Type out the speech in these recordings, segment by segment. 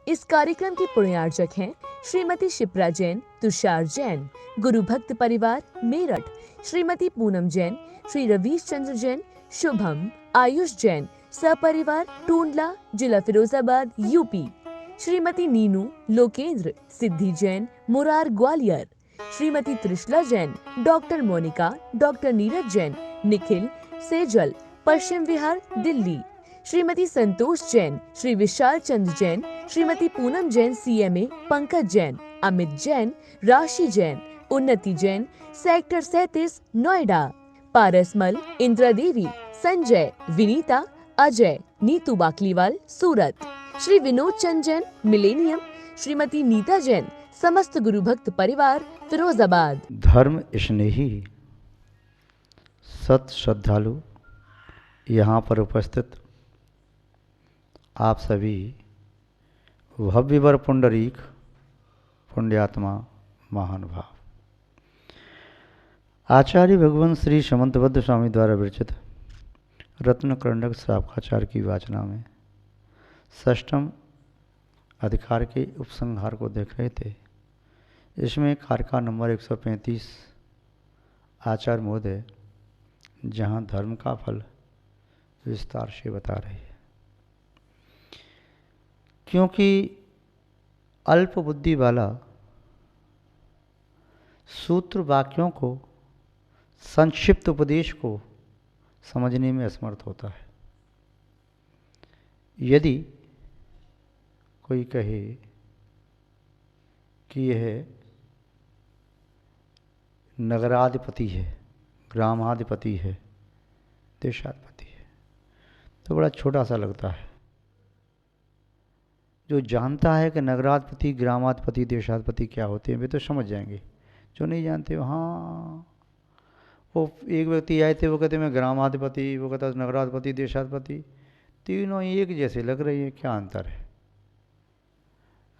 इस कार्यक्रम की पुण्यार्चक हैं श्रीमती शिप्रा जैन, तुषार जैन, गुरु भक्त परिवार मेरठ, श्रीमती पूनम जैन, श्री रवीश चंद्र जैन, शुभम, आयुष जैन, सपरिवार टूंडला, जिला फिरोजाबाद, यूपी, श्रीमती नीनू, लोकेंद्र, सिद्धि जैन, मुरार, ग्वालियर, श्रीमती त्रिशला जैन, डॉक्टर मोनिका, डॉक्टर नीरज जैन, निखिल, सेजल, पश्चिम विहार, दिल्ली, श्रीमती संतोष जैन, श्री विशाल चंद्र जैन, श्रीमती पूनम जैन, सीएमए, पंकज जैन, अमित जैन, राशि जैन, उन्नति जैन, सेक्टर 37, नोएडा, पारसमल, इंदिरा देवी, संजय, विनीता, अजय, नीतू बाकलीवाल, सूरत, श्री विनोद चंद जैन, मिलेनियम, श्रीमती नीता जैन, समस्त गुरु भक्त परिवार, फिरोजाबाद। धर्म स्नेही सत श्रद्धालु यहाँ पर उपस्थित आप सभी भव्यवर पुंडरीक पुण्यात्मा महानुभाव, आचार्य भगवान श्री समंतबद्ध स्वामी द्वारा विरचित रत्न करंडक शाखाचार की वाचना में षष्ठम अधिकार के उपसंहार को देख रहे थे। इसमें कारका नंबर 135 आचार्य महोदय जहाँ धर्म का फल विस्तार से बता रहे हैं, क्योंकि अल्प बुद्धि वाला सूत्र वाक्यों को, संक्षिप्त उपदेश को समझने में असमर्थ होता है। यदि कोई कहे कि यह नगराधिपति है, ग्रामाधिपति है, देशाधिपति है, तो बड़ा छोटा सा लगता है। जो जानता है कि नगराधिपति, ग्रामाधिपति, देशाधिपति क्या होते हैं वे तो समझ जाएंगे। जो नहीं जानते हाँ, वो एक व्यक्ति आए थे, वो कहते मैं ग्रामाधिपति, वो कहता नगराधिपति, देशाधिपति, तीनों एक जैसे लग रही है, क्या अंतर है?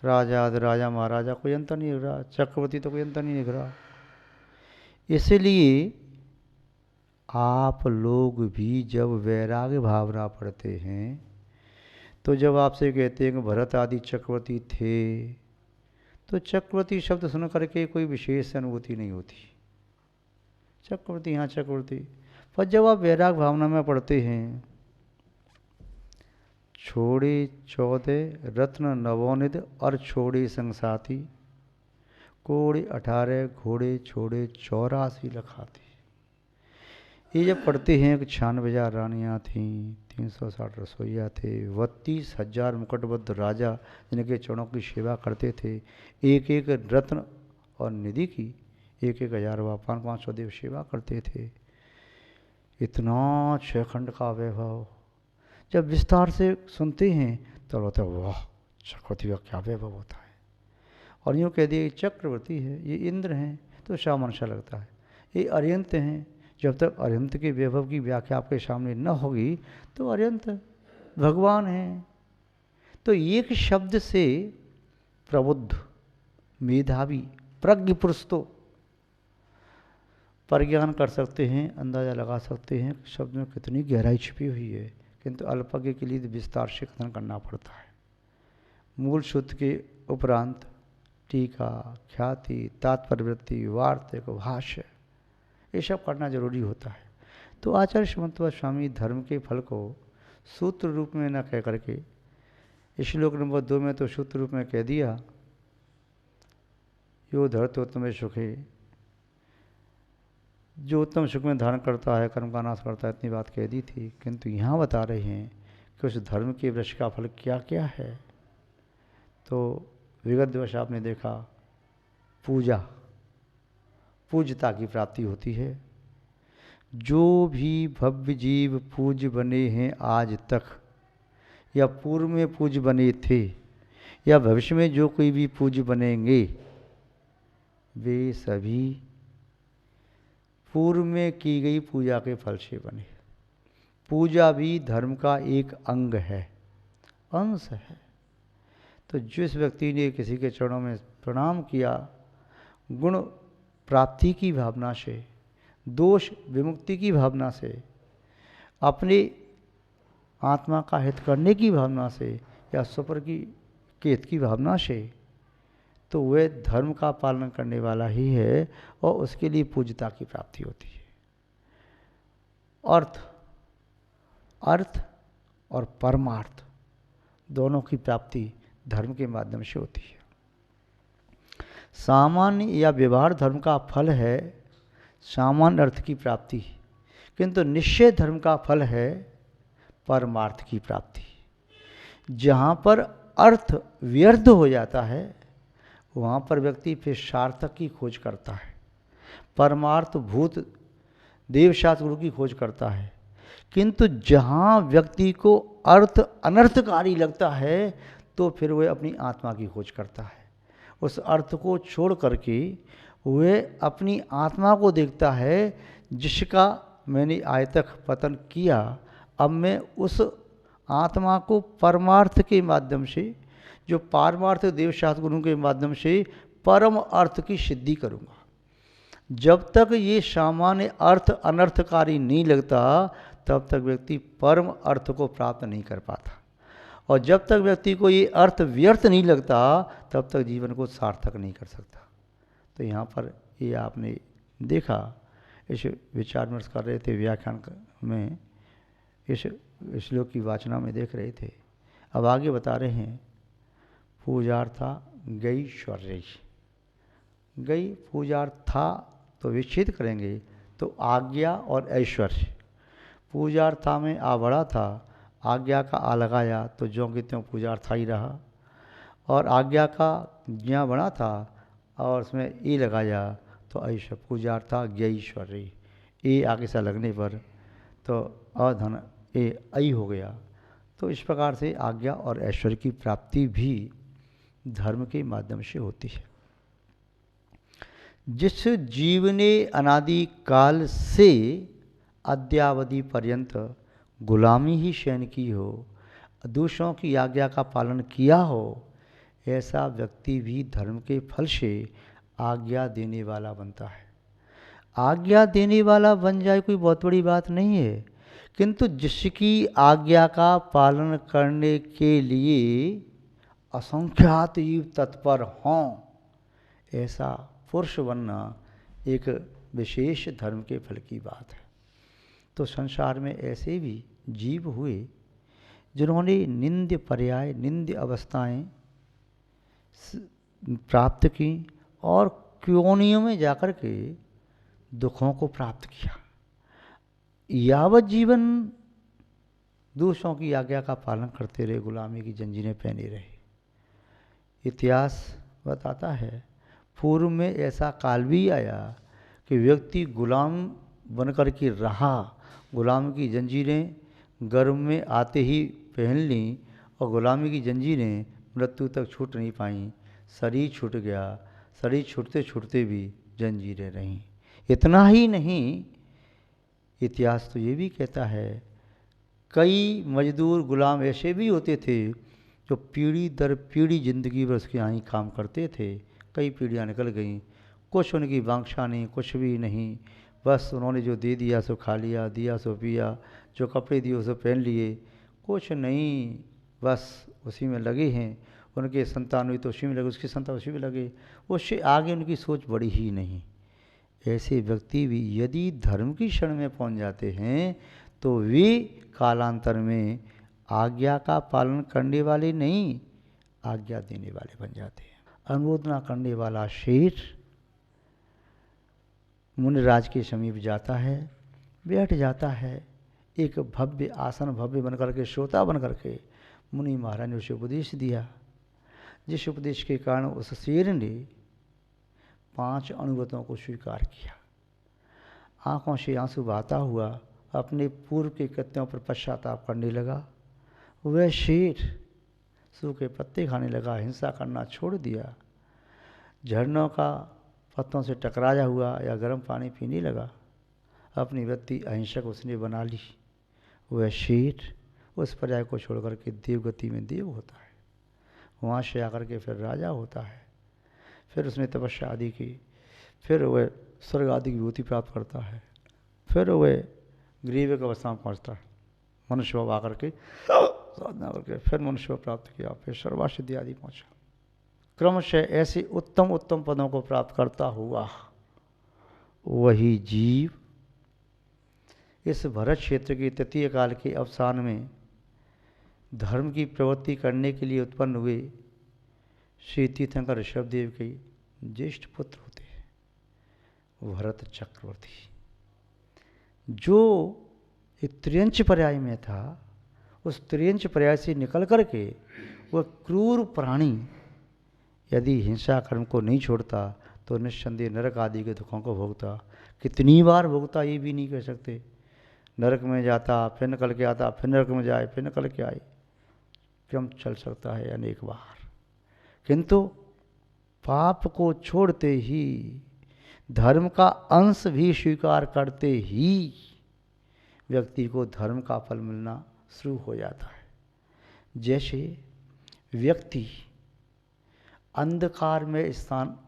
राजा, राजा, महाराजा, कोई अंतर नहीं दिख रहा, चक्रवर्ती तो कोई अंतर नहीं दिख रहा। इसलिए आप लोग भी जब वैराग्य भावना पढ़ते हैं तो जब आपसे कहते हैं कि भरत आदि चक्रवर्ती थे, तो चक्रवर्ती शब्द सुन करके कोई विशेष अनुभूति नहीं होती। चक्रवर्ती हाँ चक्रवर्ती, पर जब आप वैराग्य भावना में पढ़ते हैं, छोड़े 14 रत्न नवोनिध और छोड़े संगसाती, कोड़े 18 घोड़े छोड़े 84 लखाती। ये जब पढ़ते हैं कि 96,000 रानियाँ थीं, 360 रसोइया थे, 32,000 मुकुटबद्ध राजा जिनके चरणों की सेवा करते थे, एक एक रत्न और निधि की 1,000 वापान 500 देव सेवा करते थे, इतना 6 खंड का वैभव जब विस्तार से सुनते हैं तो होता है वाह, चक्रवर्ती का क्या वैभव होता है। और यूँ कह दिए चक्रवर्ती है, ये इंद्र हैं, तो सामान्य लगता है। ये अरियंत हैं, जब तक अरियंत के वैभव की व्याख्या आपके सामने न होगी तो अरियंत भगवान हैं। तो एक शब्द से प्रबुद्ध, मेधावी, प्रज्ञ पुरुष तो परिज्ञान कर सकते हैं, अंदाज़ा लगा सकते हैं शब्द में कितनी गहराई छिपी हुई है, किंतु अल्पज्ञ के लिए विस्तार से कथन करना पड़ता है। मूल सूत्र के उपरांत टीका, ख्याति, तात्पर्यवृत्ति, वार्तिक, भाष्य, ये सब करना जरूरी होता है। तो आचार्य समंतबद्ध स्वामी धर्म के फल को सूत्र रूप में न कह करके श्लोक नंबर 2 में तो सूत्र रूप में कह दिया, यो धर्तोत्तम सुखे, जो उत्तम सुख में धारण करता है कर्म का नाश करता है, इतनी बात कह दी थी। किंतु यहाँ बता रहे हैं कि उस धर्म के वृक्ष का फल क्या क्या है। तो विगत दिवस आपने देखा पूजा, पूज्यता की प्राप्ति होती है। जो भी भव्य जीव पूज्य बने हैं आज तक, या पूर्व में पूज्य बने थे, या भविष्य में जो कोई भी पूज्य बनेंगे, वे सभी पूर्व में की गई पूजा के फल से बने। पूजा भी धर्म का एक अंग है, अंश है। तो जिस व्यक्ति ने किसी के चरणों में प्रणाम किया, गुण प्राप्ति की भावना से, दोष विमुक्ति की भावना से, अपने आत्मा का हित करने की भावना से, या स्वपर की कि हित की भावना से, तो वह धर्म का पालन करने वाला ही है और उसके लिए पूज्यता की प्राप्ति होती है। अर्थ और परमार्थ दोनों की प्राप्ति धर्म के माध्यम से होती है। सामान्य या व्यवहार धर्म का फल है सामान्य अर्थ की प्राप्ति, किंतु निश्चय धर्म का फल है परमार्थ की प्राप्ति। जहाँ पर अर्थ व्यर्थ हो जाता है वहाँ पर व्यक्ति फिर सार्थक की खोज करता है, परमार्थ भूत देवशास्त्र गुरु की खोज करता है। किंतु जहाँ व्यक्ति को अर्थ अनर्थकारी लगता है तो फिर वह अपनी आत्मा की खोज करता है। उस अर्थ को छोड़ करके वह अपनी आत्मा को देखता है, जिसका मैंने आज तक पतन किया, अब मैं उस आत्मा को परमार्थ के माध्यम से, जो पारमार्थ देवशास्त्र गुरु के माध्यम से परम अर्थ की सिद्धि करूँगा। जब तक ये सामान्य अर्थ अनर्थकारी नहीं लगता तब तक व्यक्ति परम अर्थ को प्राप्त नहीं कर पाता, और जब तक व्यक्ति को ये अर्थ व्यर्थ नहीं लगता तब तक जीवन को सार्थक नहीं कर सकता। तो यहाँ पर ये आपने देखा, इस विचार विमर्श कर रहे थे व्याख्यान में, इस श्लोक की वाचना में देख रहे थे। अब आगे बता रहे हैं, पूजार्था गई शौर्य। गई पूजार्था तो विच्छेद करेंगे तो आज्ञा और ऐश्वर्य। पूजार्था में आ बड़ा था, आज्ञा का आ लगाया तो ज्यों कि त्यों पूजार्था ही रहा, और आज्ञा का ज्ञा बड़ा था और उसमें ई लगाया तो ऐश्वर्य, पूजार्था ज्ञईश्वर्य। ए आगे से लगने पर तो अधन ए ऐ हो गया। तो इस प्रकार से आज्ञा और ऐश्वर्य की प्राप्ति भी धर्म के माध्यम से होती है। जिस जीव ने अनादि काल से अद्यावधि पर्यंत गुलामी ही शयन की हो, दूसरों की आज्ञा का पालन किया हो, ऐसा व्यक्ति भी धर्म के फल से आज्ञा देने वाला बनता है। आज्ञा देने वाला बन जाए कोई बहुत बड़ी बात नहीं है, किंतु जिसकी आज्ञा का पालन करने के लिए असंख्यात जीव तत्पर हों, ऐसा पुरुष बनना एक विशेष धर्म के फल की बात है। तो संसार में ऐसे भी जीव हुए जिन्होंने निंद्य पर्याय, निंद्य अवस्थाएं प्राप्त की और क्योनियों में जाकर के दुखों को प्राप्त किया। यावत जीवन दूसरों की आज्ञा का पालन करते रहे, गुलामी की जंजीरें पहने रहे। इतिहास बताता है पूर्व में ऐसा काल भी आया कि व्यक्ति गुलाम बनकर के रहा, गुलाम की जंजीरें गर्भ में आते ही पहन ली और गुलामी की जंजीरें मृत्यु तक छूट नहीं पाईं, शरीर छूट गया, शरीर छूटते छूटते भी जंजीरें रहीं। इतना ही नहीं, इतिहास तो ये भी कहता है कई मजदूर गुलाम ऐसे भी होते थे जो पीढ़ी दर पीढ़ी ज़िंदगी भर उसके यहाँ ही काम करते थे। कई पीढ़ियाँ निकल गईं, कुछ उनकी वांछा नहीं, कुछ भी नहीं, बस उन्होंने जो दे दिया सो खा लिया, दिया सो पिया, जो कपड़े दिए उसे पहन लिए, कुछ नहीं, बस उसी में लगे हैं। उनके संतान हुई तो उसी में लगे, उसके संतान उसी में लगे, उससे आगे उनकी सोच बढ़ी ही नहीं। ऐसे व्यक्ति भी यदि धर्म की शरण में पहुंच जाते हैं तो वे कालांतर में आज्ञा का पालन करने वाले नहीं, आज्ञा देने वाले बन जाते हैं। अनुमोदना करने वाला शेर मुनिराज के समीप जाता है, बैठ जाता है, एक भव्य आसन भव्य बनकर के, श्रोता बनकर के मुनि महाराज ने उसे उपदेश दिया, जिस उपदेश के कारण उस शेर ने 5 अनुगतों को स्वीकार किया। आंखों से आंसू बहाता हुआ अपने पूर्व के कृत्यों पर पश्चाताप करने लगा। वह शेर सूखे पत्ते खाने लगा, हिंसा करना छोड़ दिया, झरनों का पत्तों से टकराया हुआ या गर्म पानी पीने लगा। अपनी वृत्ति अहिंसक उसने बना ली। वह शेर उस पर्याय को छोड़कर के देवगति में देव होता है, वहाँ से आकर के फिर राजा होता है। फिर उसने तपस्या आदि की, फिर वह स्वर्ग आदि की विभूति प्राप्त करता है, फिर वह ग्रीव अवस्था में पहुँचता है, मनुष्य भाव आकर के साधना करके फिर मनुष्य को प्राप्त किया, फिर सर्वासिद्धि आदि पहुँचा। क्रमशः ऐसे उत्तम उत्तम पदों को प्राप्त करता हुआ वही जीव इस भरत क्षेत्र के तृतीय काल के अवसान में धर्म की प्रवृत्ति करने के लिए उत्पन्न हुए श्री तीर्थंकर ऋषभदेव के ज्येष्ठ पुत्र होते हैं भरत चक्रवर्ती, जो एक त्रियंच पर्याय में था। उस त्रियंच पर्याय से निकल कर के वह क्रूर प्राणी यदि हिंसा कर्म को नहीं छोड़ता तो निस्संदेह नरक आदि के दुखों को भोगता। कितनी बार भोगता ये भी नहीं कह सकते। नरक में जाता, फिर निकल के आता, फिर नरक में जाए, फिर निकल के आए, क्रम चल सकता है अनेक बार। किंतु पाप को छोड़ते ही, धर्म का अंश भी स्वीकार करते ही व्यक्ति को धर्म का फल मिलना शुरू हो जाता है। जैसे व्यक्ति अंधकार में स्थान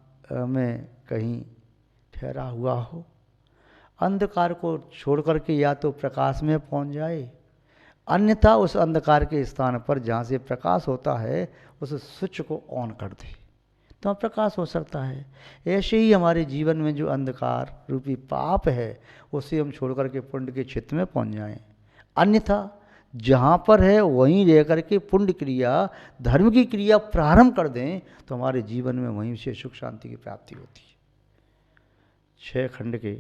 में कहीं ठहरा हुआ हो, अंधकार को छोड़ करके या तो प्रकाश में पहुंच जाए, अन्यथा उस अंधकार के स्थान पर जहाँ से प्रकाश होता है उस स्विच को ऑन कर दे तो प्रकाश हो सकता है। ऐसे ही हमारे जीवन में जो अंधकार रूपी पाप है उसे हम छोड़ करके पुण्य के क्षेत्र में पहुंच जाएं, अन्यथा जहाँ पर है वहीं रह करके पुण्य क्रिया, धर्म की क्रिया प्रारंभ कर दें तो हमारे जीवन में वहीं से सुख शांति की प्राप्ति होती है। 6 खंड के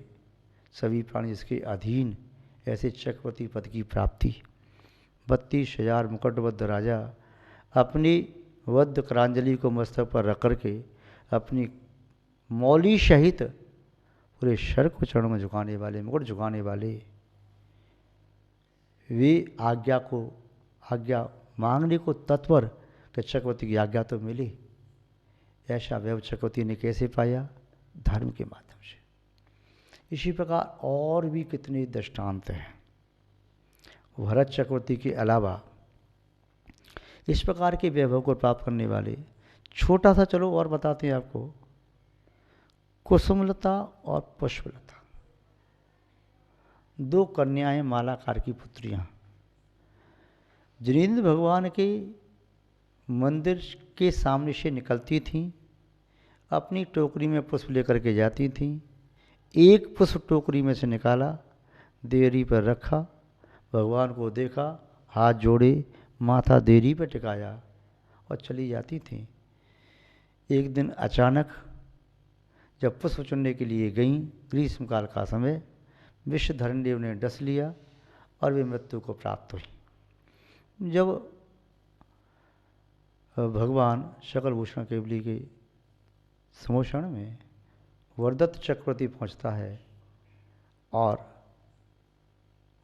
सभी प्राणी इसके अधीन ऐसे चक्रवर्ती पद की प्राप्ति। 32,000 मुकुटबद्ध राजा अपनी वद्ध करांजलि को मस्तक पर रख करके अपनी मौली सहित पूरे शर को चरण में झुकाने वाले, मुकुट झुकाने वाले, वे आज्ञा मांगने को तत्पर कि चक्रवर्ती की आज्ञा तो मिली। ऐसा वैभव चक्रवर्ती ने कैसे पाया? धर्म के माध्यम से। इसी प्रकार और भी कितने दृष्टांत हैं। भरत चक्रवर्ती के अलावा इस प्रकार के वैभव को प्राप्त करने वाले, छोटा सा चलो और बताते हैं आपको, कुसुमलता और पुष्पलता, 2 कन्याएं मालाकार की पुत्रियां, जिनेंद्र भगवान के मंदिर के सामने से निकलती थीं, अपनी टोकरी में पुष्प लेकर के जाती थीं। एक पुष्प टोकरी में से निकाला, देहरी पर रखा, भगवान को देखा, हाथ जोड़े, माथा देहरी पर टिकाया और चली जाती थी। एक दिन अचानक जब पुष्प चुनने के लिए गईं, ग्रीष्मकाल का समय, विषधरणदेव ने डस लिया और वे मृत्यु को प्राप्त हुई। जब भगवान शकलभूषण केवली के समोषण में वरदत्त चक्रवर्ती पहुंचता है और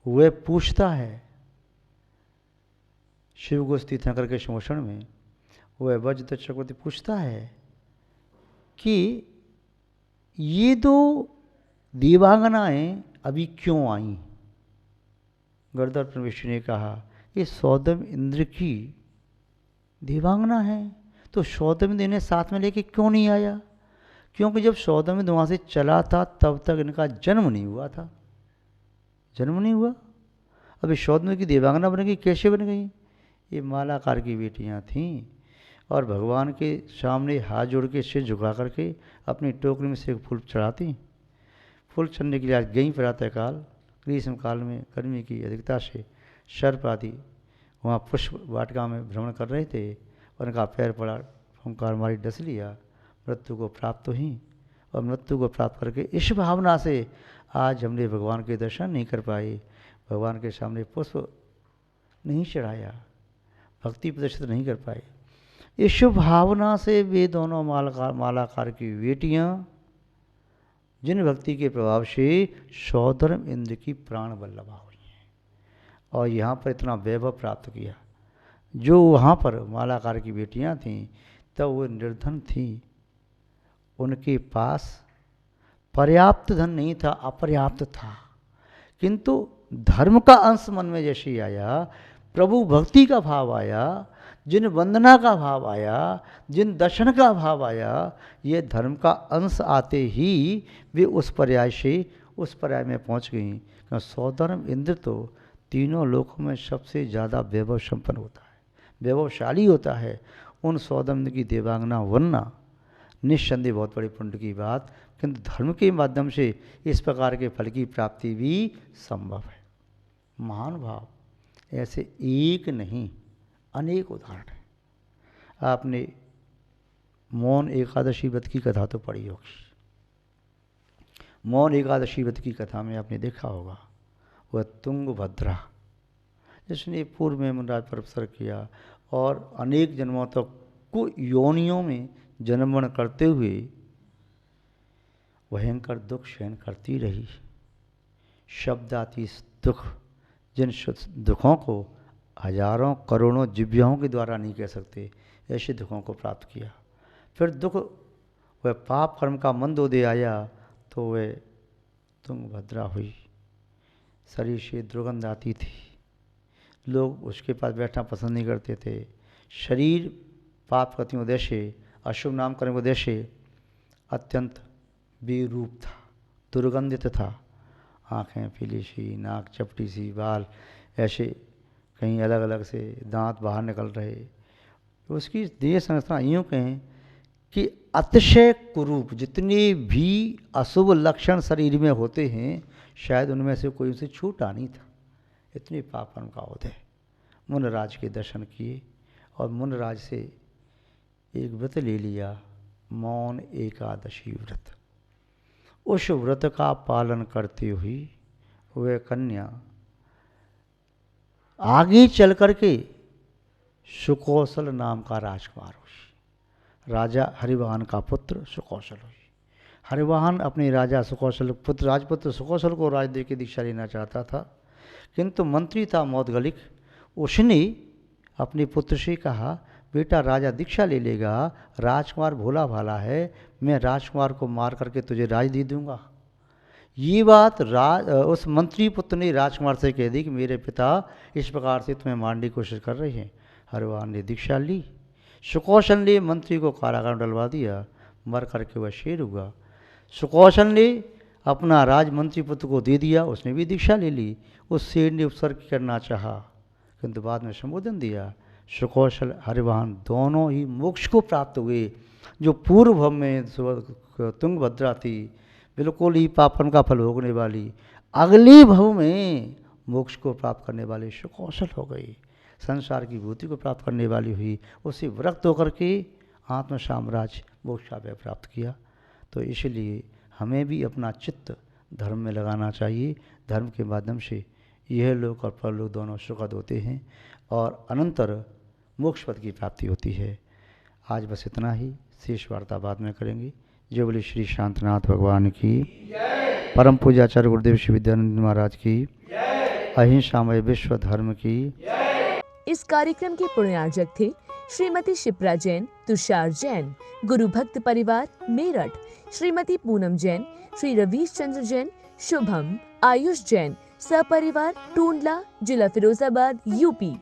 वह पूछता है, शिव गोस्ती तीर्थंकर के समोषण में वह वरदत्त चक्रवर्ती पूछता है कि ये 2 देवांगनाएं अभी क्यों आईं? गणधर परमेश्वर ने कहा, ये सौदम इंद्र की देवांगना है, तो सौदम इंद्र इन्हें साथ में लेके क्यों नहीं आया? क्योंकि जब सौदम इंद्र वहाँ से चला था तब तक इनका जन्म नहीं हुआ था। जन्म नहीं हुआ, अभी सौदम इंद्र की देवांगना बन गई। कैसे बन गई? ये मालाकार की बेटियां थीं और भगवान के सामने हाथ जोड़ के सिर झुका करके अपनी टोकरी में से एक फूल चढ़ाती। फूल चढ़ने के लिए आज गई प्रातःकाल, ग्रीष्म काल में गर्मी की अधिकता से सर्प आदि वहाँ पुष्प वाटिका में भ्रमण कर रहे थे और उनका पैर पड़ा, फुंकार मारी, डस लिया, मृत्यु को प्राप्त हुई। और मृत्यु को प्राप्त करके इस भावना से आज हमने भगवान के दर्शन नहीं कर पाए, भगवान के सामने पुष्प नहीं चढ़ाया, भक्ति प्रदर्शित नहीं कर पाए। इस भावना से वे दोनों मालाकार की बेटियां, जिन भक्ति के प्रभाव से सौधर्म इंद्र की प्राण वल्लभा हुई हैं और यहाँ पर इतना वैभव प्राप्त किया। जो वहाँ पर मालाकार की बेटियां थीं तब वो निर्धन थीं, उनके पास पर्याप्त धन नहीं था, अपर्याप्त था, किंतु धर्म का अंश मन में जैसे आया, प्रभु भक्ति का भाव आया, जिन वंदना का भाव आया, जिन दर्शन का भाव आया, ये धर्म का अंश आते ही वे उस पर्याय से उस पर्याय में पहुंच गई। सौधर्म इंद्र तो तीनों लोकों में सबसे ज़्यादा वैभव संपन्न होता है, वैभवशाली होता है, उन सौदम्य की देवांगना बनना निस्संदेह बहुत बड़ी पुण्य की बात, किंतु धर्म के माध्यम से इस प्रकार के फल की प्राप्ति भी संभव है। महान भाव ऐसे एक नहीं अनेक उदाहरण हैं। आपने मौन एकादशी व्रत की कथा तो पढ़ी होगी। मौन एकादशी व्रत की कथा में आपने देखा होगा वह तुंगभद्रा, जिसने पूर्व में मुनराज पर अवसर किया और अनेक जन्मों तक को योनियों में जन्मग्रहण करते हुए भयंकर दुख सहन करती रही। शब्दातीत दुख, जिन दुखों को हजारों करोड़ों जिव्याओं के द्वारा नहीं कह सकते, ऐसे दुखों को प्राप्त किया। फिर दुख वह पाप कर्म का मंदोदय आया तो वह तुंगभद्रा हुई। शरीर से दुर्गंध आती थी, लोग उसके पास बैठना पसंद नहीं करते थे। शरीर पाप कृतियों उद्देश्य से, अशुभ नाम कर्म उद्देश्य से अत्यंत बेरूप था, दुर्गंधित था। आँखें पीली सी, नाक चपटी सी, बाल ऐसे कहीं अलग अलग से, दांत बाहर निकल रहे। उसकी देह संरचना यूँ कहें कि अतिशय कुरूप, जितने भी अशुभ लक्षण शरीर में होते हैं शायद उनमें से कोई उसे छूटा नहीं था। इतने पाप कर्म का उदय। मुनराज के दर्शन किए और मुनराज से एक व्रत ले लिया, मौन एकादशी व्रत। उस व्रत का पालन करते हुए वह कन्या आगे चल करके सुकौशल नाम का राजकुमार हुई। राजा हरिवाहन का पुत्र सुकौशल हुई। हरिवाहन अपने राजा सुकौशल पुत्र राजपुत्र सुकौशल को राज दे के दीक्षा लेना चाहता था, किंतु मंत्री था मौदगलिक। उसने अपने पुत्र से कहा, बेटा राजा दीक्षा ले लेगा, राजकुमार भोला भाला है, मैं राजकुमार को मार करके तुझे राज दे दूंगा। ये बात उस मंत्री पुत्र ने राजकुमार से कह दी कि मेरे पिता इस प्रकार से तुम्हें मारने की कोशिश कर रहे हैं। हरिवाहन ने दीक्षा ली। सुकौशल ने मंत्री को कारागार में डलवा दिया, मर करके वह शेर हुआ। सुकौशल ने अपना राज मंत्री पुत्र को दे दिया, उसने भी दीक्षा ले ली। उस शेर ने उपसर्ग करना चाहा किंतु बाद में संबोधन दिया। सुकौशल हरिवाहन दोनों ही मोक्ष को प्राप्त हुए। जो पूर्व भव में तुंगभद्रा थी, बिल्कुल ही पापन का फल भोगने वाली, अगले भव में मोक्ष को प्राप्त करने वाले सुकौशल हो गई। संसार की भूति को प्राप्त करने वाली हुई। उसे विरक्त होकर के आत्म साम्राज्य मोक्ष का भय प्राप्त किया। तो इसलिए हमें भी अपना चित्त धर्म में लगाना चाहिए। धर्म के माध्यम से यह लोक और परलोक दोनों सुखद होते हैं और अनंतर मोक्ष पद की प्राप्ति होती है। आज बस इतना ही, शेष वार्ता बाद में करेंगे। जय बोले श्री शांतनाथ भगवान की, परम पूज्याचार्य गुरुदेव श्री विद्यानंद महाराज की, अहिंसामय विश्व धर्म की। इस कार्यक्रम के पुण्यार्जक थे श्रीमती शिप्रा जैन, तुषार जैन, गुरु भक्त परिवार मेरठ, श्रीमती पूनम जैन, श्री रवीश चंद्र जैन, शुभम, आयुष जैन, सपरिवार टूंडला, जिला फिरोजाबाद, यूपी,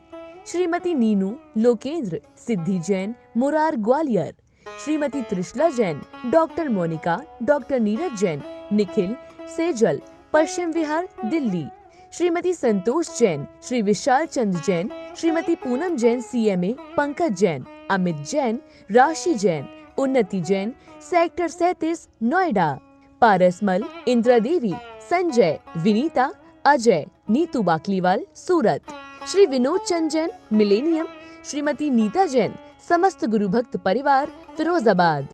श्रीमती नीनू, लोकेंद्र, सिद्धि जैन, मुरार, ग्वालियर, श्रीमती त्रिशला जैन, डॉक्टर मोनिका, डॉक्टर नीरज जैन, निखिल, सेजल, पश्चिम विहार, दिल्ली, श्रीमती संतोष जैन, श्री विशाल चंद्र जैन, श्रीमती पूनम जैन, CMA, पंकज जैन, अमित जैन, राशि जैन, उन्नति जैन, सेक्टर 37, नोएडा, पारसमल, इंदिरा देवी, संजय, विनीता, अजय, नीतू बाकलीवाल, सूरत, श्री विनोद चंद जैन, मिलेनियम, श्रीमती नीता जैन, समस्त गुरु भक्त परिवार, फिरोजाबाद।